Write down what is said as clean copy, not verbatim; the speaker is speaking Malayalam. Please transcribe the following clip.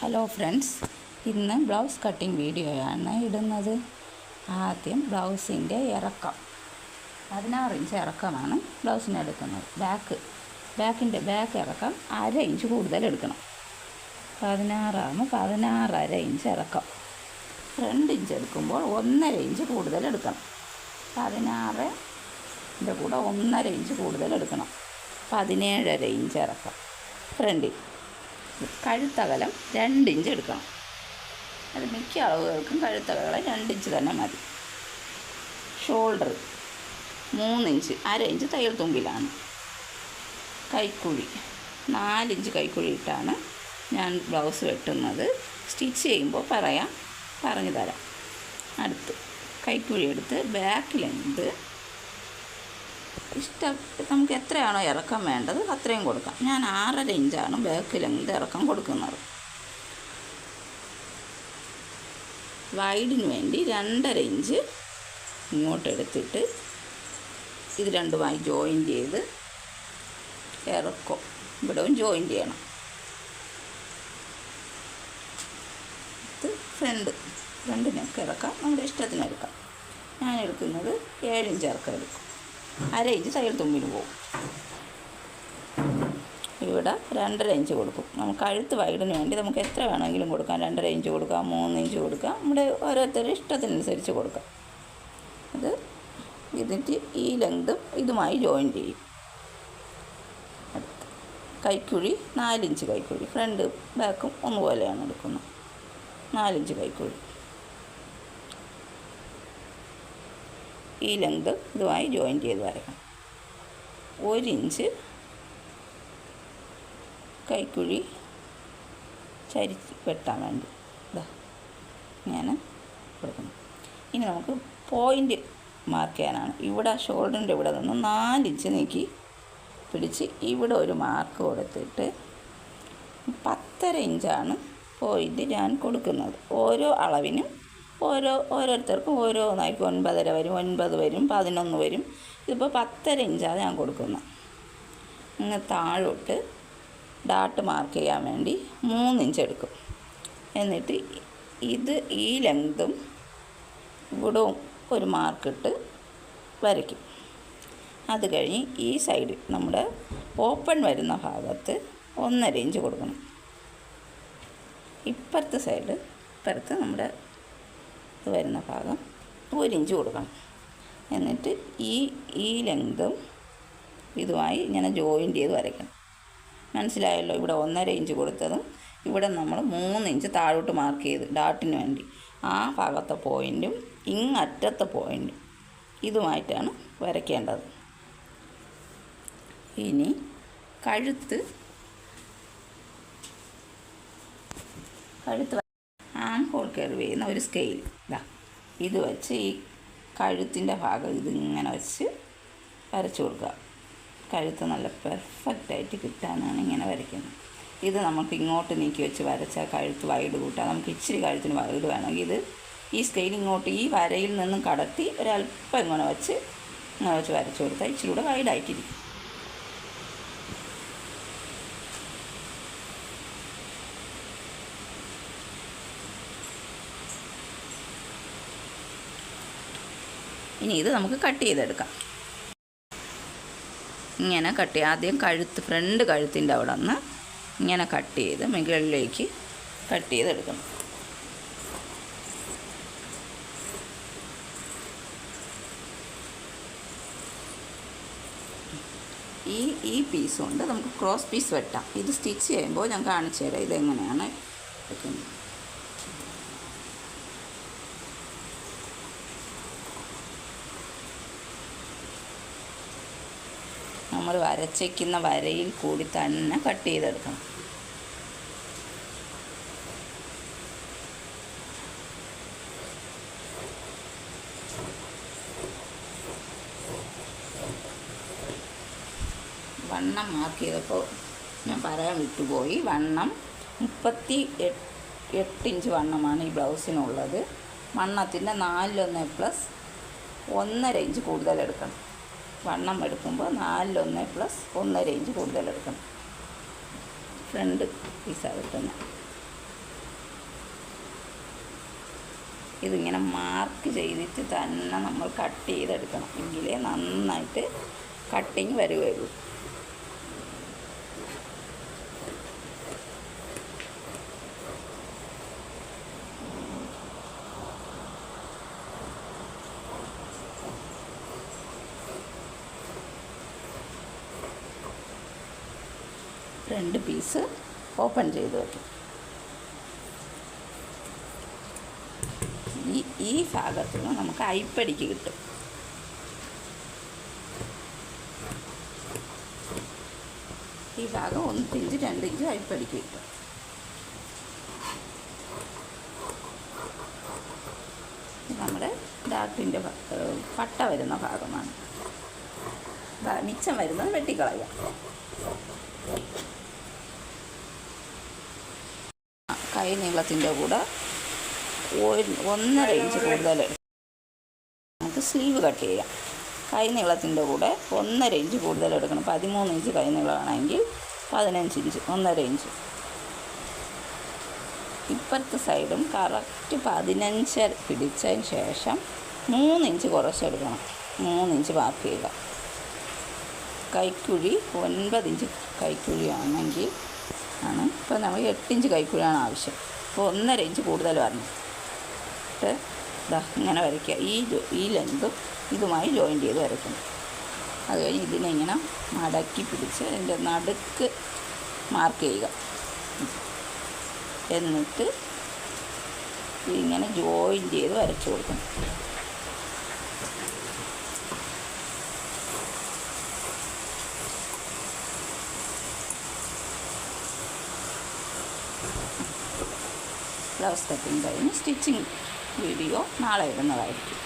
ഹലോ ഫ്രണ്ട്സ്, ഇന്ന് ബ്ലൗസ് കട്ടിംഗ് വീഡിയോയാണ് ഇടുന്നത്. ആദ്യം ബ്ലൗസിൻ്റെ ഇറക്കം 16 ഇഞ്ച് ഇറക്കമാണ് ബ്ലൗസിന് എടുക്കുന്നത്. ബാക്കിൻ്റെ ബാക്ക് ഇറക്കം 1/2 ഇഞ്ച് കൂടുതൽ എടുക്കണം. 16 ആകുമ്പോൾ 16.5 ഇഞ്ച് ഇറക്കം. 2 ഇഞ്ച് എടുക്കുമ്പോൾ 1.5 ഇഞ്ച് കൂടുതൽ എടുക്കണം. 16ൻ്റെ കൂടെ 1.5 ഇഞ്ച് കൂടുതൽ എടുക്കണം. 17.5 ഇഞ്ച് ഇറക്കം. ഫ്രണ്ടിൽ കഴുത്തകലം 2 ഇഞ്ച് എടുക്കണം. അത് മിക്ക അളവുകൾക്കും കഴുത്തകലം 2 ഇഞ്ച് തന്നെ മതി. ഷോൾഡർ 3 ഇഞ്ച്, 1/2 ഇഞ്ച് തയ്യൽ തുമ്പിലാണ്. കൈക്കുഴി 4 ഇഞ്ച് കൈക്കുഴി ഇട്ടാണ് ഞാൻ ബ്ലൗസ് വെട്ടുന്നത്. സ്റ്റിച്ച് ചെയ്യുമ്പോൾ പറഞ്ഞു തരാം. അടുത്ത് കൈക്കുഴി എടുത്ത് ബാക്ക് ലെങ്ത് നമുക്ക് എത്രയാണോ ഇറക്കം വേണ്ടത് അത്രയും കൊടുക്കാം. ഞാൻ 6.5 ഇഞ്ചാണ് ബാക്ക് ലെങ്ത് ഇറക്കം കൊടുക്കുന്നത്. വൈഡിന് വേണ്ടി 2.5 ഇഞ്ച് ഇങ്ങോട്ട് എടുത്തിട്ട് ഇത് രണ്ടുമായി ജോയിൻ്റ് ചെയ്ത് ഇറക്കം ഇവിടവും ജോയിൻ്റ് ചെയ്യണം. ഇത് ഫ്രണ്ടിനൊക്കെ ഇറക്കാം, നമ്മുടെ ഇഷ്ടത്തിന് എടുക്കാം. ഞാൻ എടുക്കുന്നത് 7 ഇഞ്ച് ഇറക്കം എടുക്കും. 1/2 ഇഞ്ച് തയ്യൽ തുമ്പിന് പോകും. ഇവിടെ 2.5 ഇഞ്ച് കൊടുക്കും. നമുക്ക് കഴുത്ത് വൈഡിന് വേണ്ടി നമുക്ക് എത്ര വേണമെങ്കിലും കൊടുക്കാം. 2.5 ഇഞ്ച് കൊടുക്കാം, 3 ഇഞ്ച് കൊടുക്കാം, നമ്മുടെ ഓരോരുത്തരുടെ ഇഷ്ടത്തിനനുസരിച്ച് കൊടുക്കാം. അത് ഇതിൻ്റെ ഈ ലെങ്തും ഇതുമായി ജോയിൻ ചെയ്യും. കൈക്കുഴി 4 ഇഞ്ച് കൈക്കുഴി, ഫ്രണ്ട് ബാക്കും ഒന്നുപോലെയാണ് എടുക്കുന്നത്. 4 ഇഞ്ച് കൈക്കുഴി. ഈ ലെങ്ത് ഇതുമായി ജോയിൻ ചെയ്ത് വരയ്ക്കണം. 1 ഇഞ്ച് കൈക്കുഴി ചരിച്ച് വെട്ടാൻ വേണ്ടി ഞാൻ കൊടുക്കുന്നു. ഇനി നമുക്ക് പോയിൻ്റ് മാർക്ക് ചെയ്യാനാണ്. ഇവിടെ ഷോൾഡറിൻ്റെ ഇവിടെ നിന്ന് 4 ഇഞ്ച് നീക്കി പിടിച്ച് ഇവിടെ ഒരു മാർക്ക് കൊടുത്തിട്ട് 10.5 ഇഞ്ചാണ് പോയിൻ്റ് ഞാൻ കൊടുക്കുന്നത്. ഓരോ അളവിനും ഓരോരുത്തർക്കും ഓരോന്നായിരിക്കും. 9.5 വരും, 9 വരും, 11 വരും. ഇതിപ്പോൾ 10.5 ഇഞ്ചാണ് ഞാൻ കൊടുക്കുന്നത്. ഇങ്ങനെ താഴോട്ട് ഡാട്ട് മാർക്ക് ചെയ്യാൻ വേണ്ടി 3 ഇഞ്ച് എടുക്കും. എന്നിട്ട് ഈ ലെങ്തും ഇവിടവും ഒരു മാർക്കിട്ട് വരയ്ക്കും. അത് കഴിഞ്ഞ് ഈ സൈഡ് നമ്മുടെ ഓപ്പൺ വരുന്ന ഭാഗത്ത് 1.5 ഇഞ്ച് കൊടുക്കണം. ഇപ്പുറത്ത് നമ്മുടെ വരുന്ന ഭാഗം 1 ഇഞ്ച് കൊടുക്കണം. എന്നിട്ട് ഈ ലെങ്തും ഇതുമായി ഇങ്ങനെ ജോയിൻ്റ് ചെയ്ത് വരയ്ക്കണം. മനസ്സിലായല്ലോ? ഇവിടെ 1.5 ഇഞ്ച് കൊടുത്തതും ഇവിടെ നമ്മൾ 3 ഇഞ്ച് താഴോട്ട് മാർക്ക് ചെയ്ത് ഡാട്ടിന് വേണ്ടി ആ ഭാഗത്തെ പോയിൻറ്റും ഇങ്ങറ്റത്തെ പോയിൻറ്റും ഇതുമായിട്ടാണ് വരയ്ക്കേണ്ടത്. ഇനി കഴുത്ത് ആം ഹോൾ കർവ് ചെയ്യുന്ന ഒരു സ്കെയിൽ ഇത് വെച്ച് ഈ കഴുത്തിൻ്റെ ഭാഗം ഇതിങ്ങനെ വെച്ച് വരച്ചു കൊടുക്കുക. കഴുത്ത് നല്ല പെർഫെക്റ്റായിട്ട് കിട്ടാനാണ് ഇങ്ങനെ വരയ്ക്കുന്നത്. ഇത് നമുക്ക് ഇങ്ങോട്ട് നീക്കി വെച്ച് വരച്ചാൽ കഴുത്ത് വൈഡ് കൂട്ടാം. നമുക്ക് ഇച്ചിരി കഴുത്തിന് വൈഡ് വേണമെങ്കിൽ ഇത് ഈ സ്കെയിൽ ഇങ്ങോട്ട് ഈ വരയിൽ നിന്നും കടത്തി ഒരല്പം ഇങ്ങനെ വെച്ച് വരച്ചു കൊടുത്താൽ ഇച്ചിരി കൂടെ വൈഡായിട്ടിരിക്കും. ഇനി ഇത് നമുക്ക് കട്ട് ചെയ്തെടുക്കാം. ഇങ്ങനെ ആദ്യം ഫ്രണ്ട് കഴുത്തിൻ്റെ അവിടെ നിന്ന് ഇങ്ങനെ കട്ട് ചെയ്ത് മുകളിലേക്ക് കട്ട് ചെയ്തെടുക്കണം. ഈ പീസ് കൊണ്ട് നമുക്ക് ക്രോസ് പീസ് വെട്ടാം. ഇത് സ്റ്റിച്ച് ചെയ്യുമ്പോൾ ഞാൻ കാണിച്ചു തരാം ഇതെങ്ങനെയാണ് വെക്കുന്നത്. നമ്മൾ വരച്ചേക്കുന്ന വരയിൽ കൂടി തന്നെ കട്ട് ചെയ്തെടുക്കണം. വണ്ണം മാർക്ക് ചെയ്തപ്പോൾ ഞാൻ പറയാൻ വിട്ടുപോയി. വണ്ണം 38 ഇഞ്ച് വണ്ണമാണ് ഈ ബ്ലൗസിനുള്ളത്. വണ്ണത്തിൻ്റെ 4.1 പ്ലസ് 1.5 ഇഞ്ച് കൂടുതൽ എടുക്കണം. വണ്ണം എടുക്കുമ്പോൾ 4.1 പ്ലസ് 1.5 ഇഞ്ച് കൂടുതൽ എടുക്കണം. ഫ്രണ്ട് പീസാണ് കിട്ടുന്നത്. ഇതിങ്ങനെ മാർക്ക് ചെയ്തിട്ട് തന്നെ നമ്മൾ കട്ട് ചെയ്തെടുക്കണം, എങ്കിലേ നന്നായിട്ട് കട്ടിങ് വരുകയുള്ളൂ. രണ്ട് പീസ് ഓപ്പൺ ചെയ്ത് വയ്ക്കും. ഈ ഭാഗത്ത് നിന്ന് നമുക്ക് അരിപ്പടിക്ക് കിട്ടും. ഈ ഭാഗം 1 ഇഞ്ച് 2 ഇഞ്ച് അരിപ്പടിക്ക് കിട്ടും. നമ്മുടെ ഡാർട്ടിൻ്റെ പട്ട വരുന്ന ഭാഗമാണ്. മിച്ചം വരുന്നത് വെട്ടിക്കളയാം. കൈ നീളത്തിൻ്റെ കൂടെ 1.5 ഇഞ്ച് കൂടുതൽ നമുക്ക് സ്ലീവ് കട്ട് ചെയ്യാം. കൈ നീളത്തിൻ്റെ കൂടെ 1.5 ഇഞ്ച് കൂടുതൽ എടുക്കണം. 13 ഇഞ്ച് കൈ നീളമാണെങ്കിൽ 15 ഇഞ്ച് 1.5 ഇഞ്ച്. ഇപ്പുറത്തെ സൈഡും കറക്റ്റ് 15 പിടിച്ചതിന് ശേഷം 3 ഇഞ്ച് കുറച്ചെടുക്കണം. 3 ഇഞ്ച് മാർക്ക് ചെയ്യുക. കൈക്കുഴി 9 ഇഞ്ച് കൈക്കുഴിയാണെങ്കിൽ ഇപ്പോൾ നമുക്ക് 8 ഇഞ്ച് കൈക്കുഴിയാണ് ആവശ്യം. അപ്പോൾ 1.5 ഇഞ്ച് കൂടുതൽ വരണം. ഇങ്ങനെ വരയ്ക്കുക. ഈ ലെങ്തും ഇതുമായി ജോയിൻ്റ് ചെയ്ത് വരയ്ക്കണം. അത് കഴിഞ്ഞ് ഇതിനെ ഇങ്ങനെ മടക്കി പിടിച്ച് അതിൻ്റെ നടുക്ക് മാർക്ക് ചെയ്യുക. എന്നിട്ട് ഇങ്ങനെ ജോയിൻ്റ് ചെയ്ത് വരച്ചു കൊടുക്കണം. ബ്ലൗസ് കട്ടിങ് കഴിഞ്ഞ് സ്റ്റിച്ചിങ് വീഡിയോ നാളെ ഇടുന്നതായിരിക്കും.